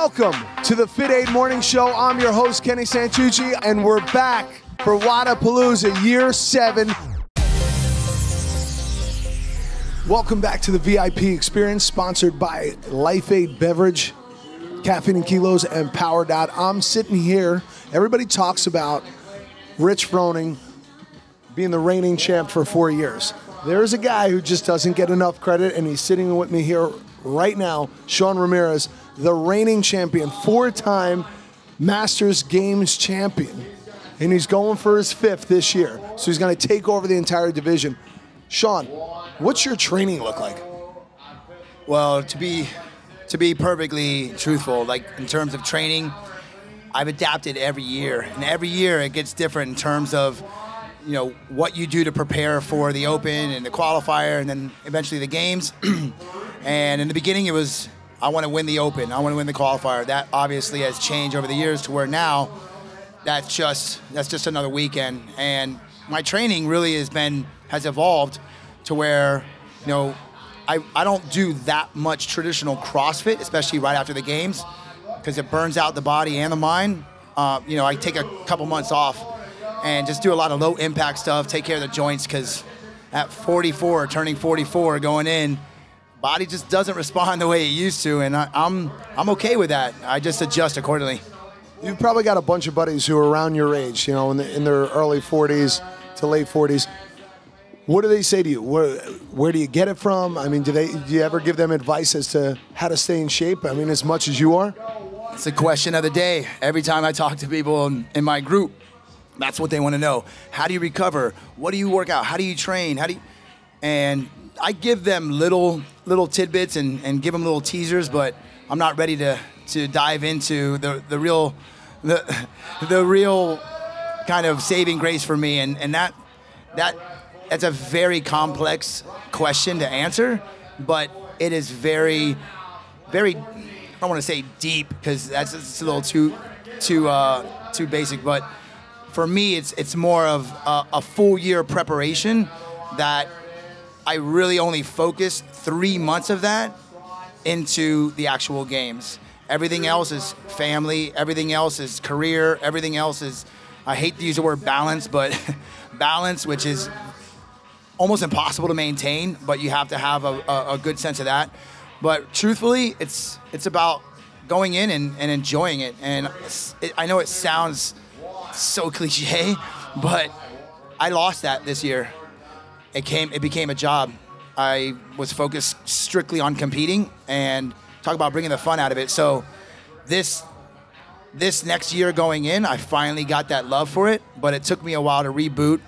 Welcome to the FITAID Morning Show. I'm your host, Kenny Santucci, and we're back for Wadapalooza Year 7. Welcome back to the VIP experience, sponsored by FITAID Beverage, Caffeine and Kilos, and Power Dot. I'm sitting here. Everybody talks about Rich Froning being the reigning champ for 4 years. There's a guy who just doesn't get enough credit, and he's sitting with me here right now, Shawn Ramirez, the reigning champion, 4-time Masters Games champion. And he's going for his 5th this year. So he's going to take over the entire division. Shawn, what's your training look like? Well, to be perfectly truthful, like in terms of training, I've adapted every year. And every year it gets different in terms of, you know, what you do to prepare for the Open and the qualifier and then eventually the games. And in the beginning it was, I want to win the Open, I want to win the qualifier. That obviously has changed over the years to where now that's just another weekend. And my training really has evolved to where, you know, I don't do that much traditional CrossFit, especially right after the games, because it burns out the body and the mind. You know, I take a couple months off and just do a lot of low impact stuff, take care of the joints, because at 44, turning 44, going in, body just doesn't respond the way it used to, and I'm okay with that. I just adjust accordingly. You've probably got a bunch of buddies who are around your age, you know, in their early 40s to late 40s. What do they say to you? Where do you get it from? I mean, do you ever give them advice as to how to stay in shape? I mean, as much as you are? It's the question of the day. Every time I talk to people in my group, that's what they want to know. How do you recover? What do you work out? How do you train? And I give them little tidbits and give them little teasers, but I'm not ready to dive into the real kind of saving grace for me. And that's a very complex question to answer, but it is very, very, I don't want to say deep because it's a little too basic, but for me, it's more of a full year preparation that I really only focus 3 months of that into the actual games. Everything else is family, everything else is career, everything else is, I hate to use the word balance, but balance, which is almost impossible to maintain, but you have to have a good sense of that. But truthfully, it's about going in and enjoying it. And I know it sounds so cliche, but I lost that this year. It became a job. I was focused strictly on competing and talk about bringing the fun out of it. So this next year going in, I finally got that love for it, but it took me a while to reboot.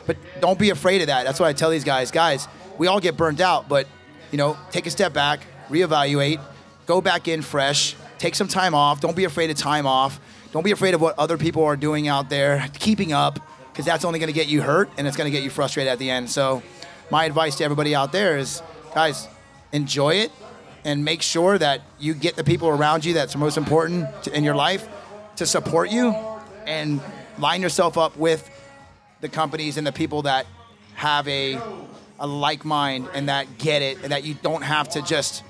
But don't be afraid of that. That's what I tell these guys. Guys, we all get burnt out, but you know, take a step back, reevaluate, go back in fresh, take some time off. Don't be afraid of time off. Don't be afraid of what other people are doing out there, keeping up, because that's only going to get you hurt and it's going to get you frustrated at the end. So my advice to everybody out there is, guys, enjoy it and make sure that you get the people around you that's most important in your life to support you, and line yourself up with the companies and the people that have a like mind and that get it, and that you don't have to just,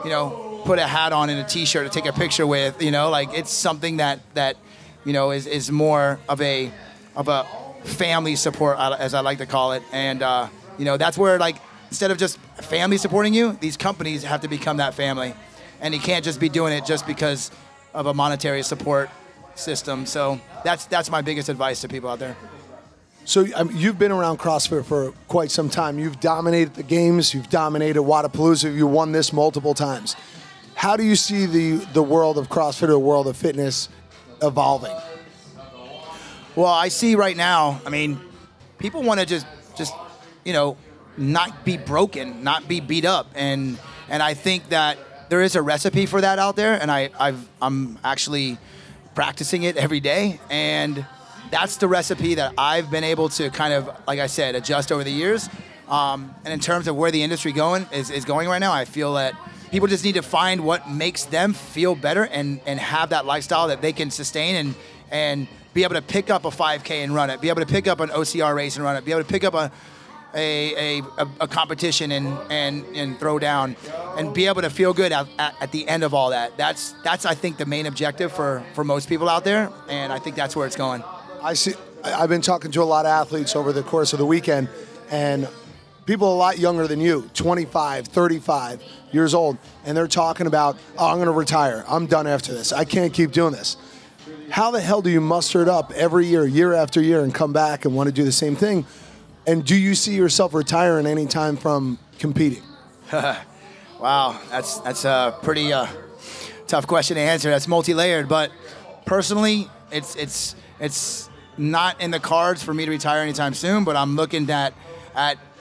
you know, put a hat on and a t-shirt to take a picture with, you know, like it's something that you know is more of a family support, as I like to call it. And you know, that's where, like, instead of just family supporting you, these companies have to become that family, and you can't just be doing it just because of a monetary support system. So that's my biggest advice to people out there. So you've been around CrossFit for quite some time. You've dominated the games. You've dominated Wadapalooza. You won this multiple times. How do you see the world of CrossFit or the world of fitness evolving? Well, I see right now, I mean, people want to just you know, not be broken, not be beat up, and I think that there is a recipe for that out there, and I'm actually practicing it every day, and that's the recipe that I've been able to kind of, like I said, adjust over the years. And in terms of where the industry is going right now, I feel that people just need to find what makes them feel better and have that lifestyle that they can sustain and be able to pick up a 5K and run it, be able to pick up an OCR race and run it, be able to pick up a a competition and throw down and be able to feel good at the end of all that. That's I think the main objective for most people out there, and I think that's where it's going. I see. I've been talking to a lot of athletes over the course of the weekend, and people a lot younger than you, 25, 35 years old, and they're talking about, oh, I'm going to retire. I'm done after this. I can't keep doing this. How the hell do you muster it up every year, year after year, and come back and want to do the same thing? And do you see yourself retiring any time from competing? Wow, that's a pretty tough question to answer. That's multi-layered, but personally, it's not in the cards for me to retire anytime soon. But I'm looking at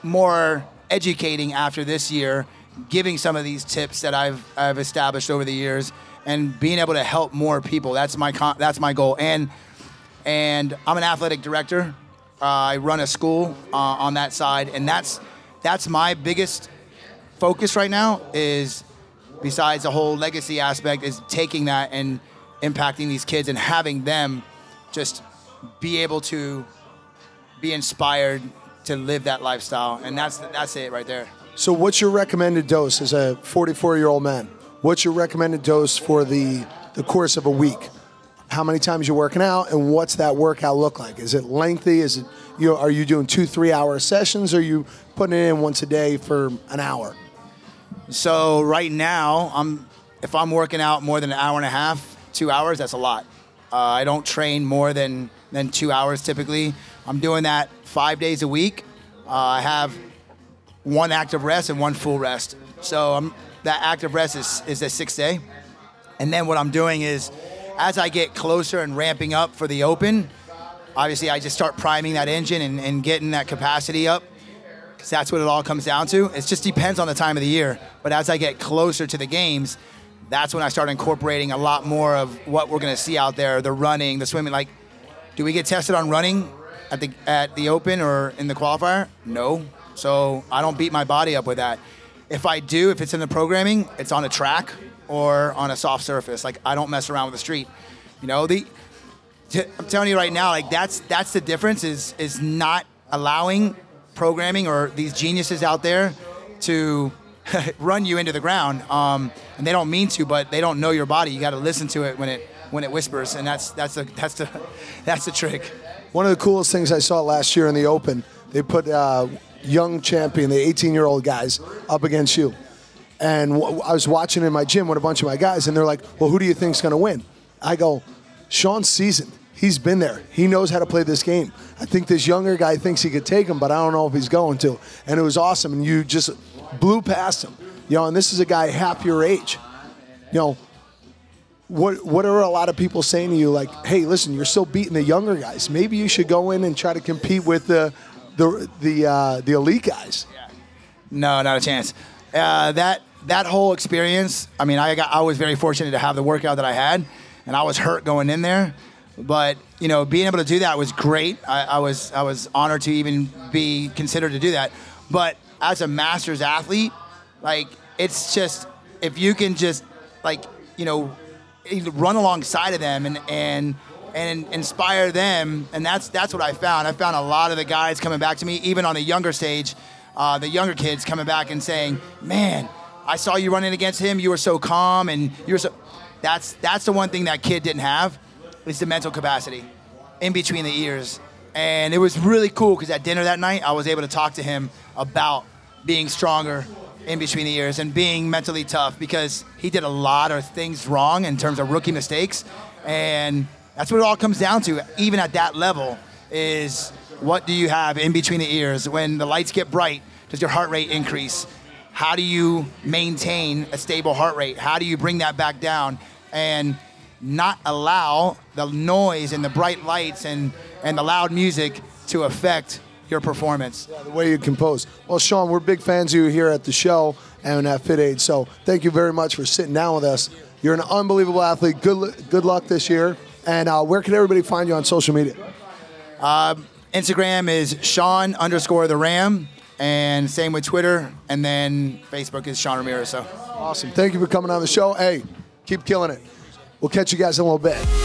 more educating after this year, giving some of these tips that I've established over the years, and being able to help more people. That's my goal. And I'm an athletic director. I run a school on that side, and that's my biggest focus right now, is besides the whole legacy aspect, is taking that and impacting these kids and having them just be able to be inspired to live that lifestyle. And that's it right there. So what's your recommended dose as a 44-year-old man? What's your recommended dose for the course of a week? How many times you're working out, and what's that workout look like? Is it lengthy? Is it, are you doing 2-3 hour sessions, or are you putting it in once a day for an hour? So right now, if I'm working out more than an hour and a half, 2 hours, that's a lot. I don't train more than 2 hours typically. I'm doing that 5 days a week. I have one active rest and one full rest. So that active rest is a 6 day. And then what I'm doing is, as I get closer and ramping up for the Open, obviously I just start priming that engine and getting that capacity up, because that's what it all comes down to. It just depends on the time of the year. But as I get closer to the games, that's when I start incorporating a lot more of what we're going to see out there, the running, the swimming. Like, do we get tested on running at the Open or in the qualifier? No. So I don't beat my body up with that. If I do, if it's in the programming, it's on a track or on a soft surface. Like, I don't mess around with the street. You know, I'm telling you right now, like, that's the difference, is not allowing programming or these geniuses out there to run you into the ground. And they don't mean to, but they don't know your body. You got to listen to it when it whispers, and that's the trick. One of the coolest things I saw last year in the Open, they put young champion, the 18-year-old guys, up against you. And I was watching in my gym with a bunch of my guys, and they're like, well, who do you think's going to win? I go, Shawn's seasoned. He's been there. He knows how to play this game. I think this younger guy thinks he could take him, but I don't know if he's going to. And it was awesome, and you just blew past him. You know, and this is a guy half your age. You know, what are a lot of people saying to you, like, hey, listen, you're still beating the younger guys. Maybe you should go in and try to compete with the elite guys. Yeah. No, not a chance. That whole experience, I mean, I was very fortunate to have the workout that I had, and I was hurt going in there. But, you know, being able to do that was great. I was honored to even be considered to do that. But as a masters athlete, like, it's just, if you can just, like, you know, run alongside of them and inspire them, and that's what I found. I found a lot of the guys coming back to me, even on the younger stage, the younger kids coming back and saying, man, I saw you running against him. You were so calm, and you were so. That's the one thing that kid didn't have, is the mental capacity in between the ears. And it was really cool, because at dinner that night, I was able to talk to him about being stronger in between the ears and being mentally tough, because he did a lot of things wrong in terms of rookie mistakes. And that's what it all comes down to, even at that level, is what do you have in between the ears? When the lights get bright, does your heart rate increase? How do you maintain a stable heart rate? How do you bring that back down and not allow the noise and the bright lights and the loud music to affect your performance? Yeah, the way you compose. Well, Shawn, we're big fans of you here at the show and at FITAID, so thank you very much for sitting down with us. You're an unbelievable athlete. Good luck this year. And where can everybody find you on social media? Instagram is Shawn_the Ram, and same with Twitter, and then Facebook is Shawn Ramirez. So awesome. Thank you for coming on the show. Hey, keep killing it. We'll catch you guys in a little bit.